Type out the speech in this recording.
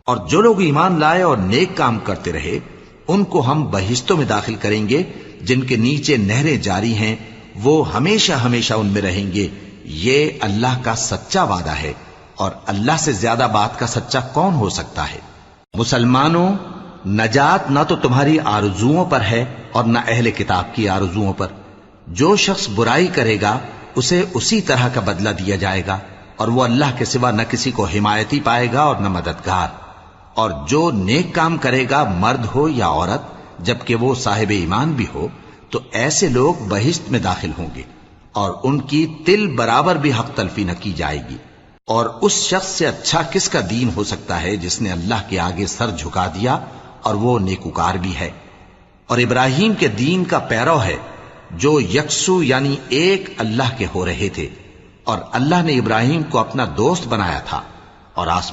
और जो लोग ईमान लाए और नेक काम करते रहे उनको हम बहिश्तों में दाखिल करेंगे जिनके नीचे नहरें जारी हैं, वो हमेशा हमेशा उनमें रहेंगे। ये अल्लाह का सच्चा वादा है और अल्लाह से ज्यादा बात का सच्चा कौन हो सकता है। मुसलमानों, नजात ना तो तुम्हारी आरजुओं पर है और न अहले किताब की आरजुओं पर। जो शख्स बुराई करेगा उसे उसी तरह का बदला दिया जाएगा और वो अल्लाह के सिवा न किसी को हिमायती पाएगा और न मददगार। और जो नेक काम करेगा, मर्द हो या औरत, जबकि वो साहिब ईमान भी हो, तो ऐसे लोग बहिश्त में दाखिल होंगे और उनकी तिल बराबर भी हक तलफी न की जाएगी। और उस शख्स से अच्छा किसका दीन हो सकता है जिसने अल्लाह के आगे सर झुका दिया और वो नेकुकार भी है। और इब्राहिम के दीन का पैरव है जो यकसू यानी एक अल्लाह के हो रहे थे। और अल्लाह ने इब्राहिम को अपना दोस्त बनाया था और आसमान